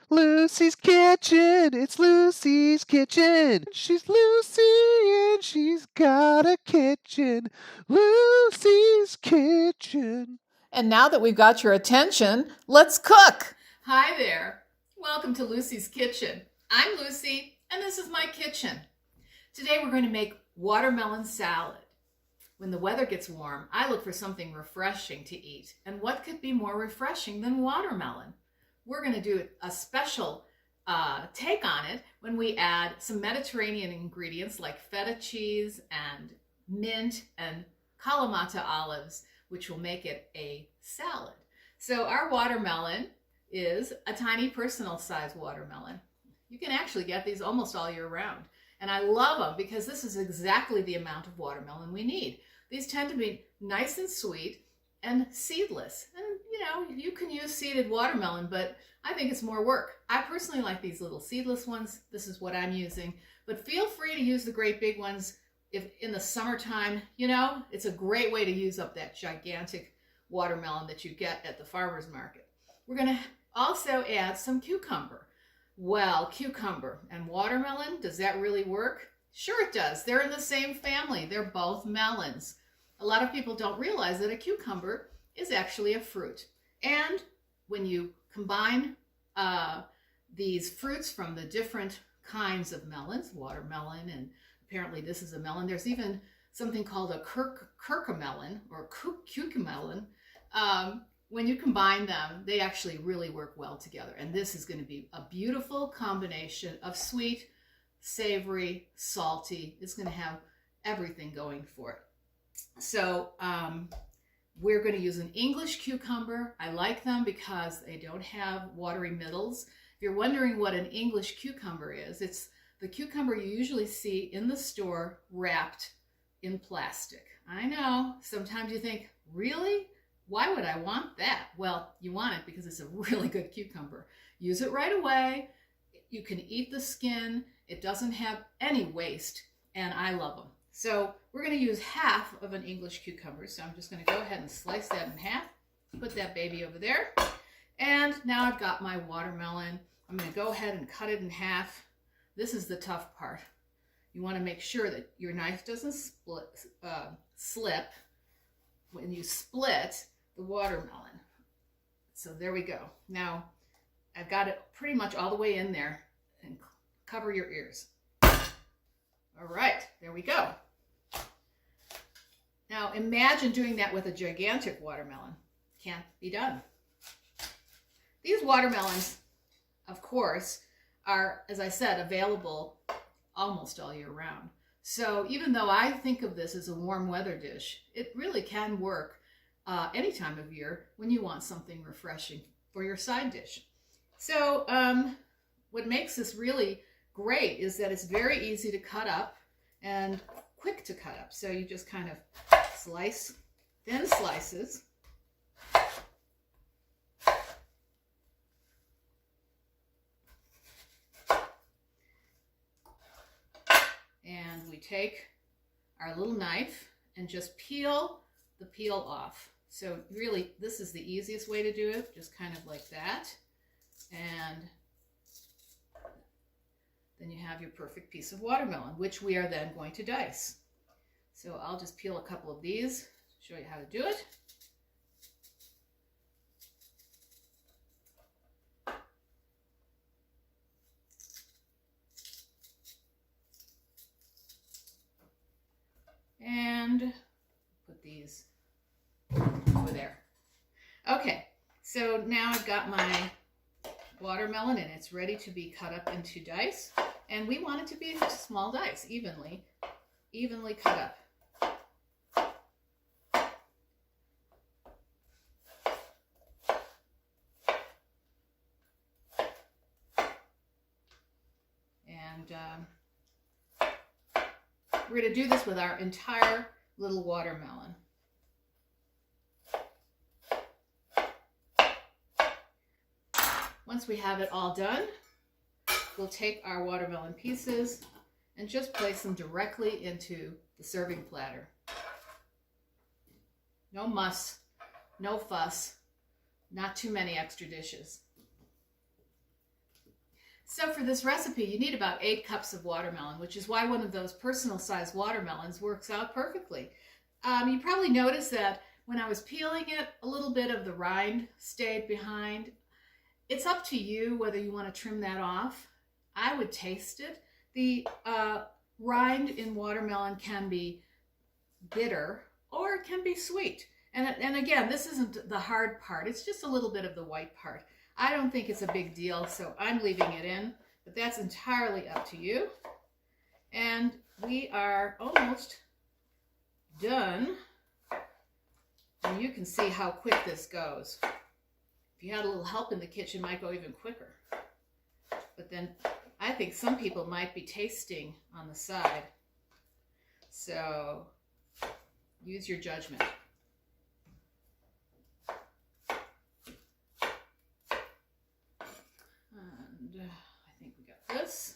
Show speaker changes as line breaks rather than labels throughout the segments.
Lucy's Kitchen, it's Lucy's Kitchen. She's Lucy and she's got a kitchen. Lucy's Kitchen.
And now that we've got your attention, let's cook. Hi there. Welcome to Lucy's Kitchen. I'm Lucy, and this is my kitchen. Today we're going to make watermelon salad. When the weather gets warm, I look for something refreshing to eat. And what could be more refreshing than watermelon? We're going to do a special take on it when we add some Mediterranean ingredients like feta cheese and mint and Kalamata olives, which will make it a salad. So our watermelon is a tiny personal size watermelon. You can actually get these almost all year round. And I love them because this is exactly the amount of watermelon we need. These tend to be nice and sweet and seedless. And you can use seeded watermelon, but I think it's more work. I personally like these little seedless ones. This is what I'm using. But feel free to use the great big ones if in the summertime. It's a great way to use up that gigantic watermelon that you get at the farmer's market. We're going to also add some cucumber. Well, cucumber and watermelon, does that really work? Sure it does. They're in the same family. They're both melons. A lot of people don't realize that a cucumber is actually a fruit. And when you combine these fruits from the different kinds of melons, watermelon, and apparently this is a melon. There's even something called a curcumelon or cucamelon. When you combine them, they actually really work well together. And this is going to be a beautiful combination of sweet, savory, salty. It's going to have everything going for it. So we're going to use an English cucumber. I like them because they don't have watery middles. If you're wondering what an English cucumber is, it's the cucumber you usually see in the store wrapped in plastic. I know, sometimes you think, really? Why would I want that? Well, you want it because it's a really good cucumber. Use it right away. You can eat the skin. It doesn't have any waste, and I love them. So we're going to use half of an English cucumber. So I'm just going to go ahead and slice that in half. Put that baby over there. And now I've got my watermelon. I'm going to go ahead and cut it in half. This is the tough part. You want to make sure that your knife doesn't slip when you split the watermelon. So there we go. Now I've got it pretty much all the way in there, and cover your ears. All right, there we go. Now imagine doing that with a gigantic watermelon. Can't be done. These watermelons, of course, are, as I said, available almost all year round. So even though I think of this as a warm weather dish, it really can work any time of year when you want something refreshing for your side dish. So what makes this really great is that it's very easy to cut up and quick to cut up. So you just kind of slice thin slices. And we take our little knife and just peel the peel off. So really, this is the easiest way to do it, just kind of like that. And then you have your perfect piece of watermelon, which we are then going to dice. So I'll just peel a couple of these, show you how to do it. And put these over there. Okay, so now I've got my watermelon and it's ready to be cut up into dice. And we want it to be small dice, evenly cut up. And we're going to do this with our entire little watermelon. Once we have it all done, we'll take our watermelon pieces and just place them directly into the serving platter. No muss, no fuss, not too many extra dishes. So for this recipe, you need about 8 cups of watermelon, which is why one of those personal size watermelons works out perfectly. You probably noticed that when I was peeling it, a little bit of the rind stayed behind. It's up to you whether you want to trim that off. I would taste it. The rind in watermelon can be bitter or it can be sweet. And again, this isn't the hard part. It's just a little bit of the white part. I don't think it's a big deal, so I'm leaving it in, but that's entirely up to you. And we are almost done. And you can see how quick this goes. If you had a little help in the kitchen, it might go even quicker. But then I think some people might be tasting on the side. So use your judgment. I think we got this.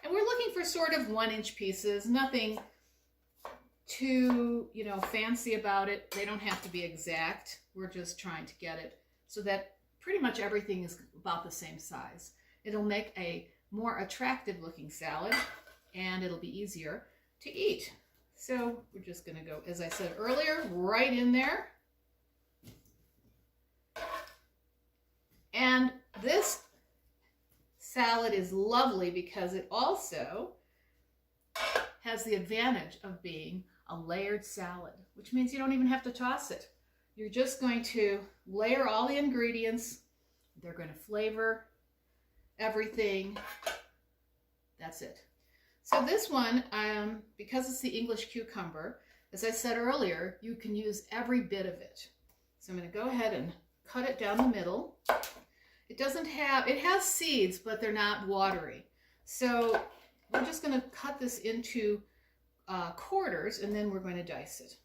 And we're looking for sort of 1-inch pieces, nothing too, fancy about it. They don't have to be exact. We're just trying to get it so that pretty much everything is about the same size. It'll make a more attractive looking salad and it'll be easier to eat. So we're just going to go, as I said earlier, right in there. And this salad is lovely because it also has the advantage of being a layered salad, which means you don't even have to toss it. You're just going to layer all the ingredients. They're going to flavor everything. That's it. So this one, because it's the English cucumber, as I said earlier, you can use every bit of it. So I'm going to go ahead and cut it down the middle. It has seeds, but they're not watery. So we're just going to cut this into quarters, and then we're going to dice it.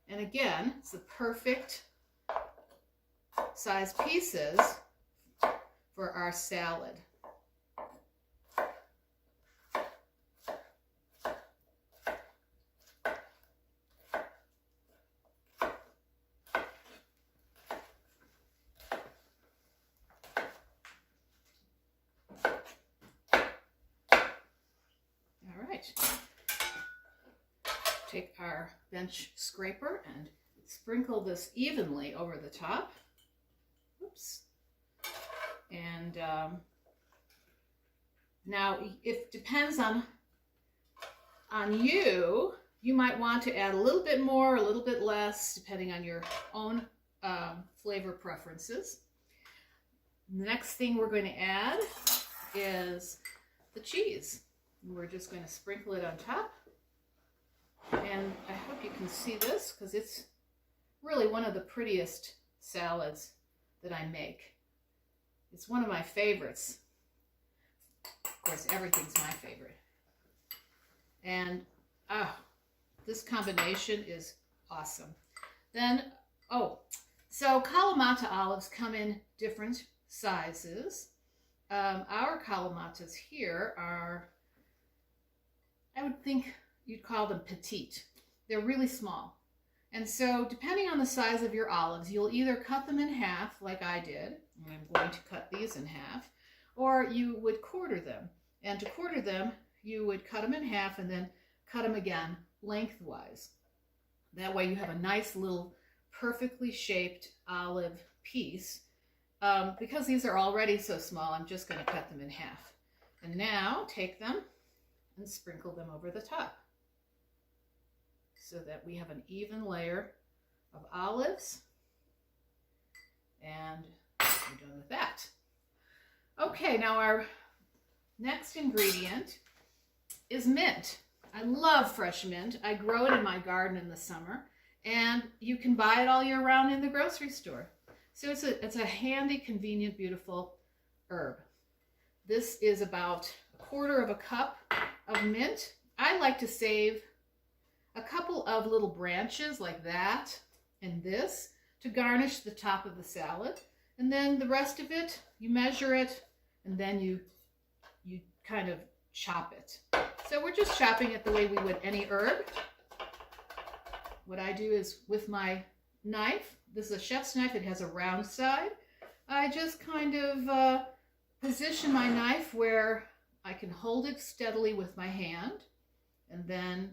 And again, it's the perfect size pieces for our salad. Take our bench scraper and sprinkle this evenly over the top. Oops. And now, it depends on you. You might want to add a little bit more, a little bit less, depending on your own flavor preferences. The next thing we're going to add is the cheese. We're just going to sprinkle it on top. And I hope you can see this because it's really one of the prettiest salads that I make. It's one of my favorites. Of course, everything's my favorite. And this combination is awesome. Then, so Kalamata olives come in different sizes. Our Kalamatas here are, I would think you'd call them petite. They're really small. And so depending on the size of your olives, you'll either cut them in half like I did, and I'm going to cut these in half, or you would quarter them. And to quarter them, you would cut them in half and then cut them again lengthwise. That way you have a nice little perfectly shaped olive piece. Because these are already so small, I'm just going to cut them in half. And now take them and sprinkle them over the top, so that we have an even layer of olives. And we're done with that. Okay, now our next ingredient is mint. I love fresh mint. I grow it in my garden in the summer, and you can buy it all year round in the grocery store. So it's a handy, convenient, beautiful herb. This is about 1/4 cup of mint. I like to save a couple of little branches like that and this to garnish the top of the salad. And then the rest of it, you measure it, and then you kind of chop it. So we're just chopping it the way we would any herb. What I do is with my knife, this is a chef's knife, it has a round side. I just kind of position my knife where I can hold it steadily with my hand, and then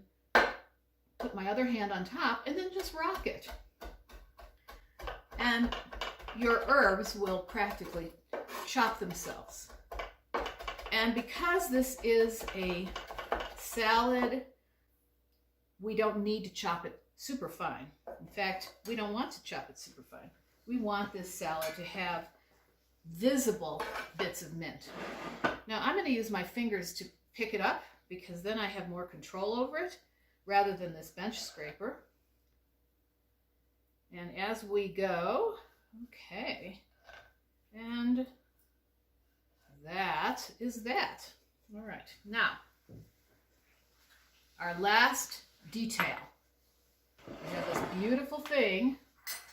put my other hand on top, and then just rock it. And your herbs will practically chop themselves. And because this is a salad, we don't need to chop it super fine. In fact, we don't want to chop it super fine. We want this salad to have visible bits of mint. Now I'm going to use my fingers to pick it up because then I have more control over it rather than this bench scraper. And as we go, okay, and that is that. All right, now, our last detail. We have this beautiful thing,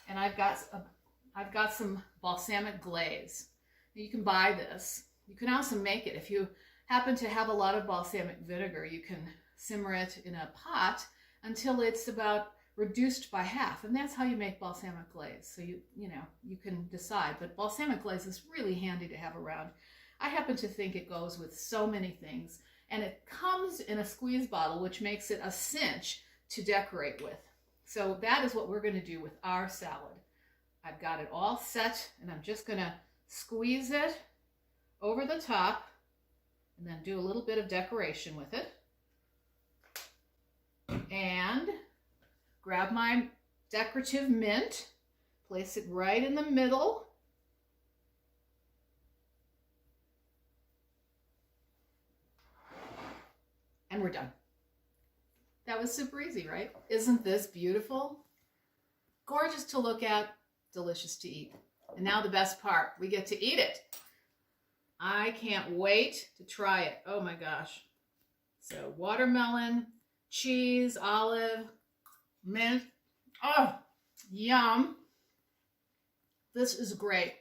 and I've got some balsamic glaze. You can buy this. You can also make it. If you happen to have a lot of balsamic vinegar, you can simmer it in a pot until it's about reduced by half, and that's how you make balsamic glaze. So you can decide, but balsamic glaze is really handy to have around. I happen to think it goes with so many things, and it comes in a squeeze bottle, which makes it a cinch to decorate with. So that is what we're going to do with our salad. I've got it all set, and I'm just going to squeeze it over the top and then do a little bit of decoration with it. And grab my decorative mint, place it right in the middle. And we're done. That was super easy, right? Isn't this beautiful? Gorgeous to look at, delicious to eat. And now the best part, we get to eat it. I can't wait to try it. Oh my gosh. So watermelon, cheese, olive, mint. Oh, yum. This is great.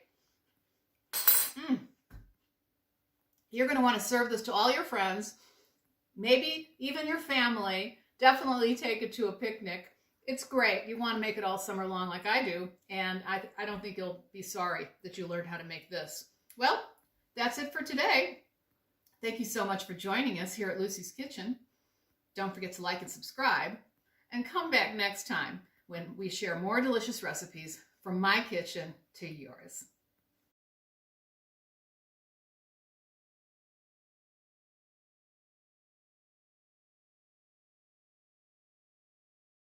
You're going to want to serve this to all your friends, maybe even your family. Definitely take it to a picnic. It's great. You want to make it all summer long like I do, and I don't think you'll be sorry that you learned how to make this. Well, that's it for today. Thank you so much for joining us here at Lucy's Kitchen. Don't forget to like and subscribe, and come back next time when we share more delicious recipes from my kitchen to yours.